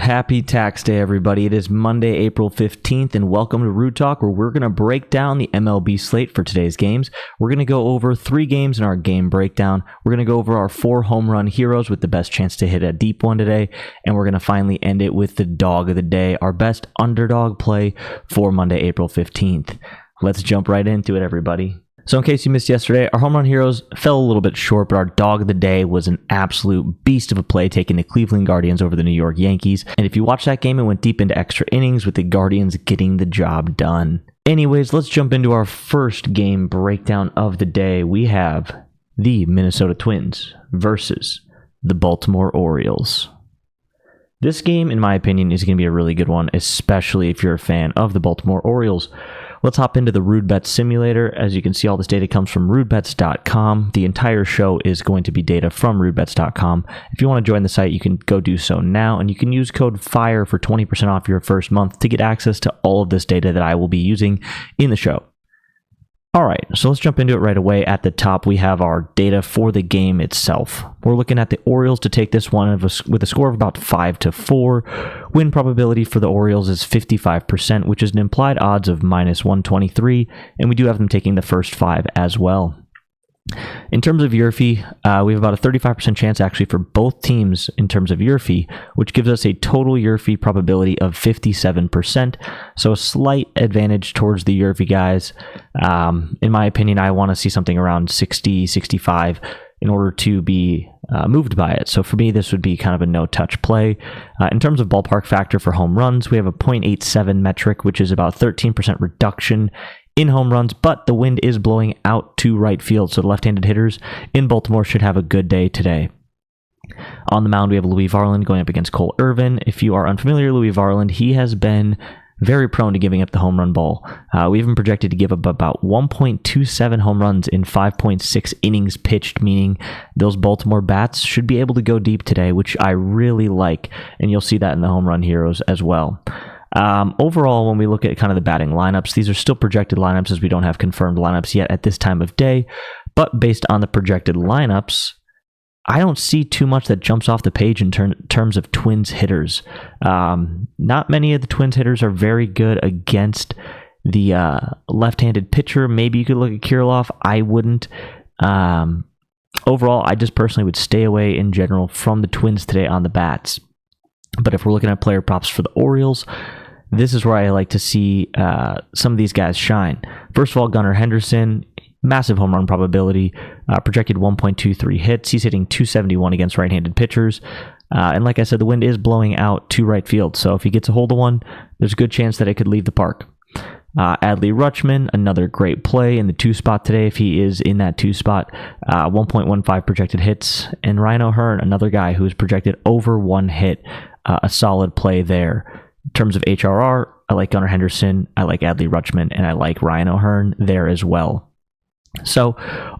happy tax day, everybody. It is Monday, April 15th, and welcome to Root Talk, where we're going to break down the MLB slate for today's games. We're going to go over 3 games in our game breakdown. We're going to go over our 4 home run heroes with the best chance to hit a deep one today, and we're going to finally end it with the dog of the day, our best underdog play for Monday, April 15th. Let's jump right into it, everybody. So in case you missed yesterday, our home run heroes fell a little bit short, but our dog of the day was an absolute beast of a play, taking the Cleveland Guardians over the New York Yankees. And if you watched that game, it went deep into extra innings with the Guardians getting the job done. Anyways, let's jump into our first game breakdown of the day. We have the Minnesota Twins versus the Baltimore Orioles. This game, in my opinion, is going to be a really good one, especially if you're a fan of the Baltimore Orioles. Let's hop into the RudeBets simulator. As you can see, all this data comes from rudebets.com. The entire show is going to be data from rudebets.com. If you want to join the site, you can go do so now, and you can use code FIRE for 20% off your first month to get access to all of this data that I will be using in the show. All right, so let's jump into it right away. At the top, we have our data for the game itself. We're looking at the Orioles to take this one with a score of about 5-4. Win probability for the Orioles is 55%, which is an implied odds of -123, and we do have them taking the first 5 as well. In terms of Yerfie, we have about a 35% chance actually for both teams in terms of Yerfie, which gives us a total Yerfie probability of 57%. So a slight advantage towards the Yerfie guys. In my opinion, I want to see something around 60, 65 in order to be moved by it. So for me, this would be kind of a no-touch play. In terms of ballpark factor for home runs, we have a .87 metric, which is about 13% reduction in home runs, but the wind is blowing out to right field, so the left-handed hitters in Baltimore should have a good day today. On the mound, we have Louis Varland going up against Cole Irvin. If you are unfamiliar, Louis Varland, he has been very prone to giving up the home run ball. We have him projected to give up about 1.27 home runs in 5.6 innings pitched, meaning those Baltimore bats should be able to go deep today, which I really like, and you'll see that in the home run heroes as well. Overall, when we look at kind of the batting lineups, these are still projected lineups as we don't have confirmed lineups yet at this time of day, but based on the projected lineups, I don't see too much that jumps off the page in terms of Twins hitters. Not many of the Twins hitters are very good against the left-handed pitcher. Maybe you could look at Kirilloff. I wouldn't. Overall, I just personally would stay away in general from the Twins today on the bats. But if we're looking at player props for the Orioles, this is where I like to see some of these guys shine. First of all, Gunnar Henderson, massive home run probability, projected 1.23 hits. He's hitting .271 against right-handed pitchers. And like I said, the wind is blowing out to right field. So if he gets a hold of one, there's a good chance that it could leave the park. Adley Rutschman, another great play in the 2 spot today if he is in that 2 spot. 1.15 projected hits. And Ryan O'Hearn, another guy who is projected over 1 hit. A solid play there. In terms of HRR, I like Gunnar Henderson, I like Adley Rutschman, and I like Ryan O'Hearn there as well. So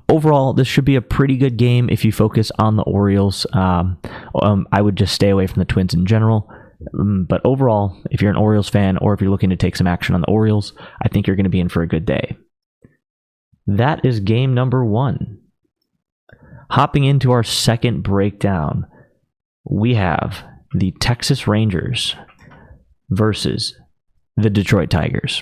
overall, this should be a pretty good game if you focus on the Orioles. I would just stay away from the Twins in general. But overall, if you're an Orioles fan or if you're looking to take some action on the Orioles, I think you're going to be in for a good day. That is game number 1. Hopping into our second breakdown, we have the Texas Rangers versus the Detroit Tigers.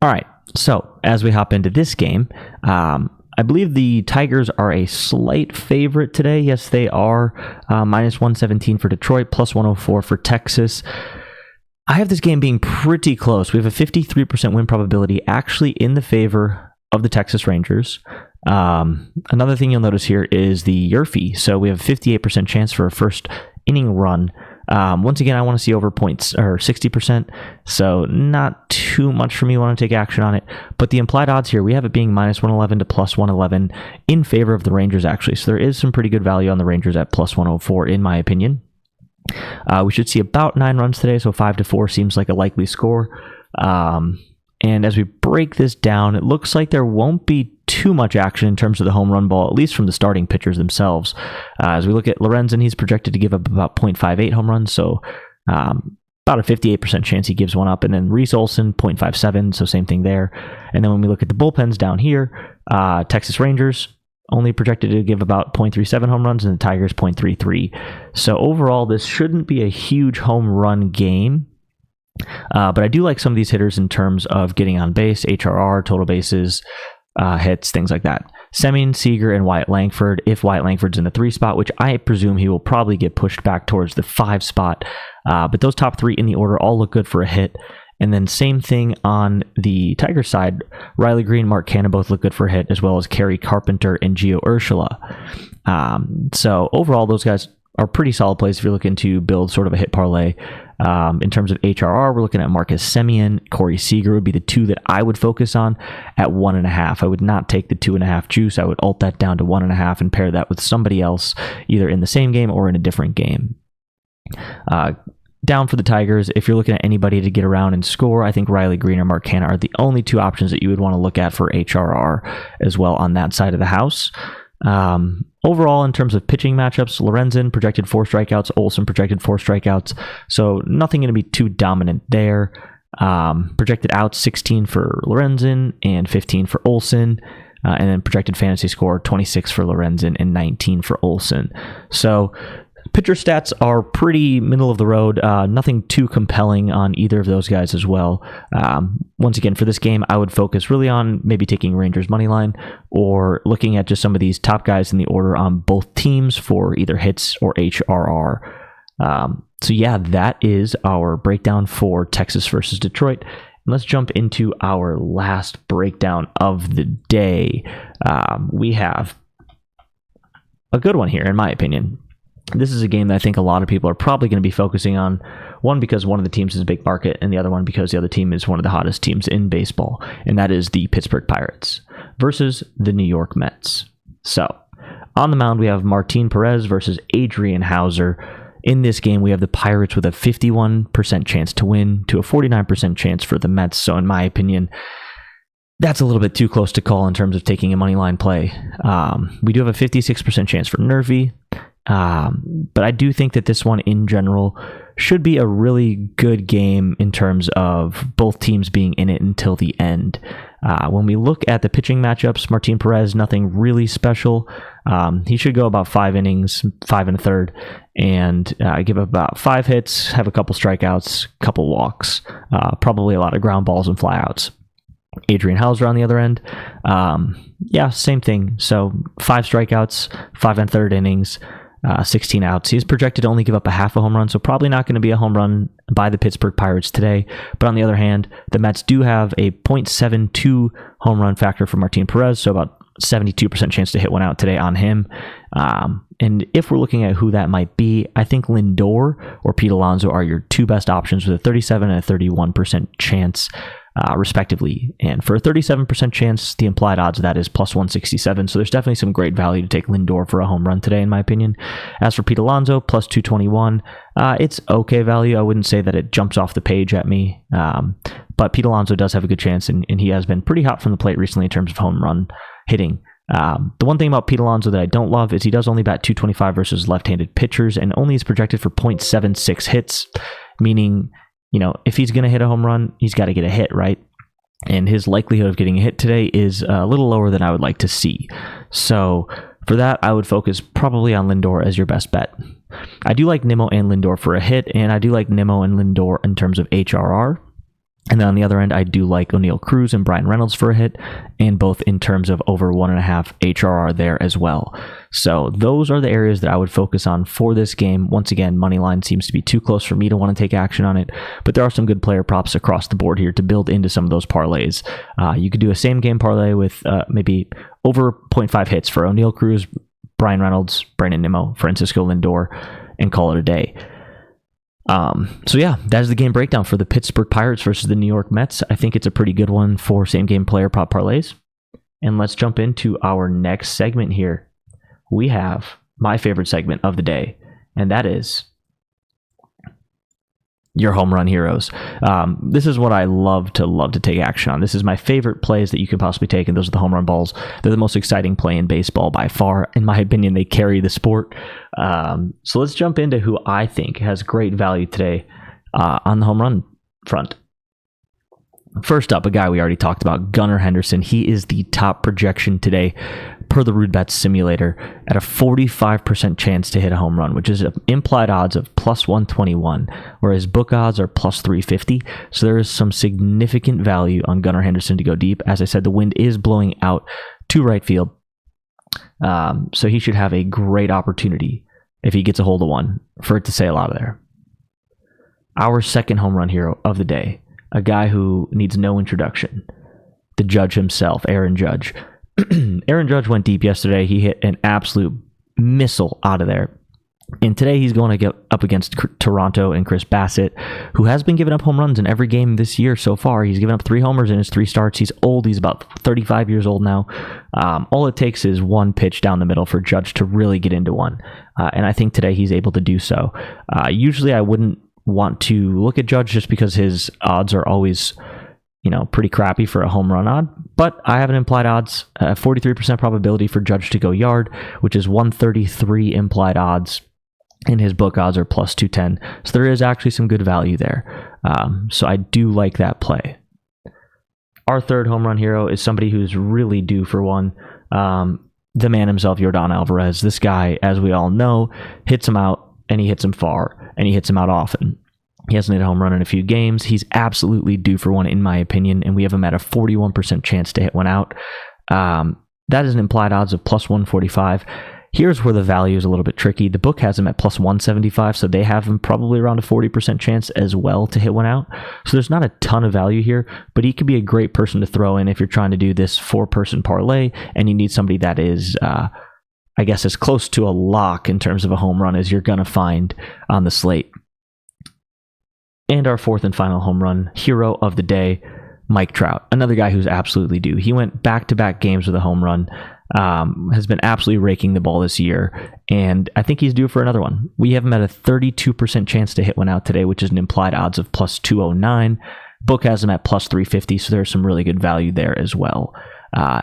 All right, so as we hop into this game, I believe the Tigers are a slight favorite today. Yes, they are. -117 for Detroit, +104 for Texas. I have this game being pretty close. We have a 53% win probability actually in the favor of the Texas Rangers. Another thing you'll notice here is the Yerfie. So we have a 58% chance for a first inning run. Once again, I want to see over 60%. So not too much for me. I want to take action on it. But the implied odds here, we have it being -111 to +111 in favor of the Rangers, actually. So there is some pretty good value on the Rangers at +104, in my opinion. We should see about 9 runs today. So 5-4 seems like a likely score. And as we break this down, it looks like there won't be too much action in terms of the home run ball, at least from the starting pitchers themselves. As we look at Lorenzen, he's projected to give up about .58 home runs, so about a 58% chance he gives one up. And then Reese Olson, .57, so same thing there. And then when we look at the bullpens down here, Texas Rangers, only projected to give about 0.37 home runs, and the Tigers 0.33. So overall, this shouldn't be a huge home run game. But I do like some of these hitters in terms of getting on base, HRR, total bases, hits, things like that. Semien, Seager, and Wyatt Langford, if Wyatt Langford's in the 3 spot, which I presume he will probably get pushed back towards the 5 spot. But those top 3 in the order all look good for a hit. And then same thing on the Tigers side. Riley Green, Mark Canha both look good for a hit, as well as Kerry Carpenter and Gio Urshela. So overall, those guys are pretty solid plays if you're looking to build sort of a hit parlay. In terms of HRR, we're looking at Marcus Semien, Corey Seager would be the 2 that I would focus on at 1.5. I would not take the 2.5 juice. I would alt that down to 1.5 and pair that with somebody else, either in the same game or in a different game. Down for the Tigers, if you're looking at anybody to get around and score, I think Riley Green or Mark Canha are the only 2 options that you would want to look at for HRR as well on that side of the house. Overall, in terms of pitching matchups, Lorenzen projected 4 strikeouts, Olsen projected 4 strikeouts, so nothing going to be too dominant there. Projected outs 16 for Lorenzen and 15 for Olsen, and then projected fantasy score 26 for Lorenzen and 19 for Olsen. So pitcher stats are pretty middle of the road. Nothing too compelling on either of those guys as well. Once again, for this game, I would focus really on maybe taking Rangers money line or looking at just some of these top guys in the order on both teams for either hits or HRR. So yeah, that is our breakdown for Texas versus Detroit. And let's jump into our last breakdown of the day. We have a good one here, in my opinion. This is a game that I think a lot of people are probably going to be focusing on. One, because one of the teams is a big market, and the other one because the other team is one of the hottest teams in baseball, and that is the Pittsburgh Pirates versus the New York Mets. So, on the mound, we have Martin Perez versus Adrian Hauser. In this game, we have the Pirates with a 51% chance to win to a 49% chance for the Mets. So, in my opinion, that's a little bit too close to call in terms of taking a money line play. We do have a 56% chance for Nervy. But I do think that this one in general should be a really good game in terms of both teams being in it until the end. When we look at the pitching matchups, Martin Perez, nothing really special. He should go about 5 innings, 5 1/3, and give up about 5 hits, have a couple strikeouts, couple walks, probably a lot of ground balls and flyouts. Adrian Hauser on the other end, same thing. So 5 strikeouts, 5 1/3 innings, 16 outs. He's projected to only give up a half a home run, so probably not going to be a home run by the Pittsburgh Pirates today. But on the other hand, the Mets do have a .72 home run factor for Martin Perez, so about 72% chance to hit one out today on him. And if we're looking at who that might be, I think Lindor or Pete Alonso are your 2 best options with a 37 and a 31% chance, respectively. And for a 37% chance, the implied odds of that is plus 167. So there's definitely some great value to take Lindor for a home run today, in my opinion. As for Pete Alonso, plus 221, it's okay value. I wouldn't say that it jumps off the page at me. But Pete Alonso does have a good chance, and he has been pretty hot from the plate recently in terms of home run hitting. The one thing about Pete Alonso that I don't love is he does only bat .225 versus left-handed pitchers, and only is projected for .76 hits, meaning, if he's going to hit a home run, he's got to get a hit, right? And his likelihood of getting a hit today is a little lower than I would like to see. So for that, I would focus probably on Lindor as your best bet. I do like Nimmo and Lindor for a hit, and I do like Nimmo and Lindor in terms of HRR. And then on the other end, I do like O'Neal Cruz and Brian Reynolds for a hit, and both in terms of over 1.5 HRR there as well. So those are the areas that I would focus on for this game. Once again, money line seems to be too close for me to want to take action on it, but there are some good player props across the board here to build into some of those parlays. You could do a same game parlay with maybe over 0.5 hits for O'Neal Cruz, Brian Reynolds, Brandon Nimmo, Francisco Lindor, and call it a day. So yeah, that is the game breakdown for the Pittsburgh Pirates versus the New York Mets. I think it's a pretty good one for same game player prop parlays. And let's jump into our next segment here. We have my favorite segment of the day, and that is your home run heroes. This is what I love to take action on. This is my favorite plays that you can possibly take, and those are the home run balls. They're the most exciting play in baseball by far. In my opinion, they carry the sport. So let's jump into who I think has great value today on the home run front. First up, a guy we already talked about, Gunnar Henderson. He is the top projection today per the RootBets simulator at a 45% chance to hit a home run, which is implied odds of plus 121, whereas book odds are plus 350. So there is some significant value on Gunnar Henderson to go deep. As I said, the wind is blowing out to right field. So he should have a great opportunity if he gets a hold of one for it to sail out of there. Our second home run hero of the day, a guy who needs no introduction, the Judge himself, Aaron Judge. Aaron Judge went deep yesterday. He hit an absolute missile out of there. And today he's going to get up against Toronto and Chris Bassett, who has been giving up home runs in every game this year so far. He's given up 3 homers in his 3 starts. He's old. He's about 35 years old now. All it takes is one pitch down the middle for Judge to really get into one. And I think today he's able to do so. Usually I wouldn't want to look at Judge just because his odds are always, pretty crappy for a home run odd. But I have an implied odds, 43% probability for Judge to go yard, which is 133 implied odds. And his book odds are plus 210. So there is actually some good value there. So I do like that play. Our third home run hero is somebody who's really due for one. The man himself, Yordan Alvarez. This guy, as we all know, hits him out, and he hits him far, and he hits him out often. He hasn't hit a home run in a few games. He's absolutely due for one, in my opinion, and we have him at a 41% chance to hit one out. That is an implied odds of plus 145. Here's where the value is a little bit tricky. The book has him at plus 175, so they have him probably around a 40% chance as well to hit one out. So there's not a ton of value here, but he could be a great person to throw in if you're trying to do this 4-person parlay and you need somebody that is, I guess, as close to a lock in terms of a home run as you're going to find on the slate. And our fourth and final home run hero of the day, Mike Trout, another guy who's absolutely due. He went back-to-back games with a home run, has been absolutely raking the ball this year, and I think he's due for another one. We have him at a 32% chance to hit one out today, which is an implied odds of plus 209. Book has him at plus 350, so there's some really good value there as well.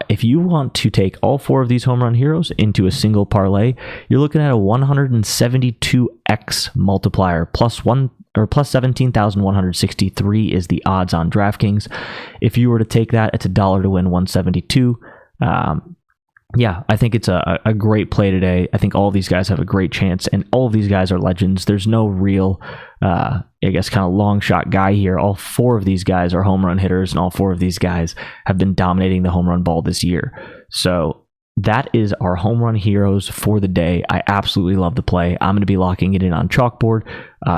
If you want to take all 4 of these home run heroes into a single parlay, you're looking at a 172x multiplier, plus 17,163 is the odds on DraftKings. If you were to take that, it's $1 to win 172. Yeah, I think it's a great play today. I think all of these guys have a great chance, and all of these guys are legends. There's no real, kind of long shot guy here. All 4 of these guys are home run hitters, and all 4 of these guys have been dominating the home run ball this year. So that is our home run heroes for the day. I absolutely love the play. I'm going to be locking it in on Chalkboard.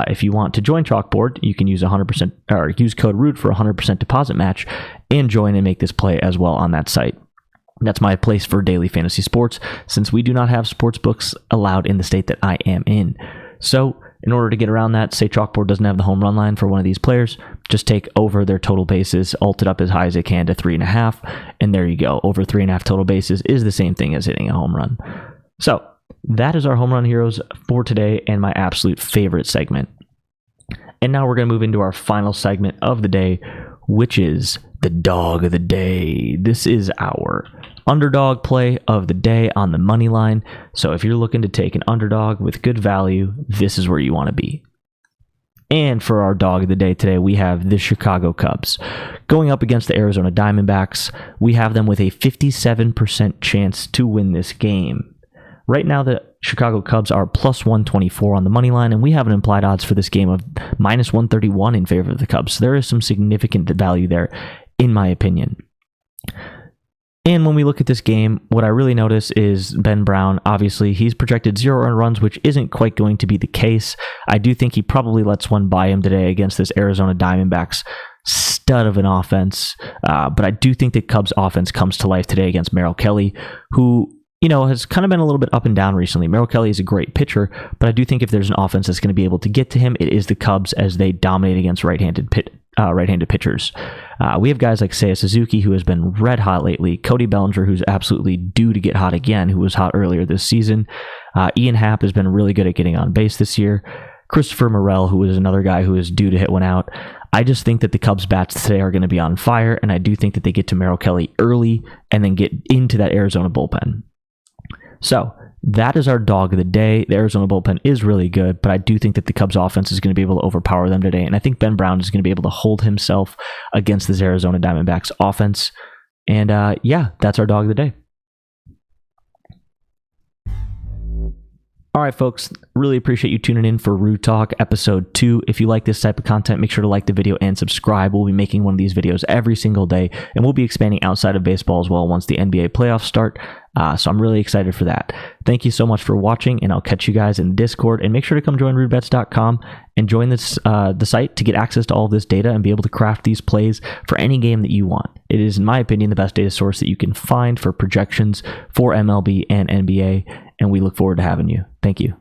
If you want to join Chalkboard, you can use 100% or use code ROOT for 100% deposit match and join and make this play as well on that site. That's my place for daily fantasy sports, since we do not have sports books allowed in the state that I am in. So in order to get around that, say Chalkboard doesn't have the home run line for one of these players, just take over their total bases, alt it up as high as it can to 3.5, and there you go. Over 3.5 total bases is the same thing as hitting a home run. So that is our home run heroes for today and my absolute favorite segment. And now we're going to move into our final segment of the day, which is the dog of the day. This is our underdog play of the day on the money line. So if you're looking to take an underdog with good value, this is where you want to be. And for our dog of the day today, we have the Chicago Cubs going up against the Arizona Diamondbacks. We have them with a 57% chance to win this game. Right now, the Chicago Cubs are plus 124 on the money line, and we have an implied odds for this game of minus 131 in favor of the Cubs. So there is some significant value there, in my opinion. And when we look at this game, what I really notice is Ben Brown. Obviously, he's projected 0 earned runs, which isn't quite going to be the case. I do think he probably lets one by him today against this Arizona Diamondbacks stud of an offense. But I do think the Cubs offense comes to life today against Merrill Kelly, who has kind of been a little bit up and down recently. Merrill Kelly is a great pitcher, but I do think if there's an offense that's going to be able to get to him, it is the Cubs as they dominate against right-handed pitchers. We have guys like Seiya Suzuki, who has been red hot lately. Cody Bellinger, who's absolutely due to get hot again, who was hot earlier this season. Ian Happ has been really good at getting on base this year. Christopher Morel, who is another guy who is due to hit one out. I just think that the Cubs bats today are going to be on fire, and I do think that they get to Merrill Kelly early and then get into that Arizona bullpen. So That is our dog of the day. The Arizona bullpen is really good, but I do think that the Cubs offense is going to be able to overpower them today. And I think Ben Brown is going to be able to hold himself against this Arizona Diamondbacks offense. And that's our dog of the day. All right, folks, really appreciate you tuning in for Roo Talk Episode 2. If you like this type of content, make sure to like the video and subscribe. We'll be making one of these videos every single day, and we'll be expanding outside of baseball as well once the NBA playoffs start. So I'm really excited for that. Thank you so much for watching, and I'll catch you guys in Discord. And make sure to come join RudeBets.com and join this the site to get access to all of this data and be able to craft these plays for any game that you want. It is, in my opinion, the best data source that you can find for projections for MLB and NBA, and we look forward to having you. Thank you.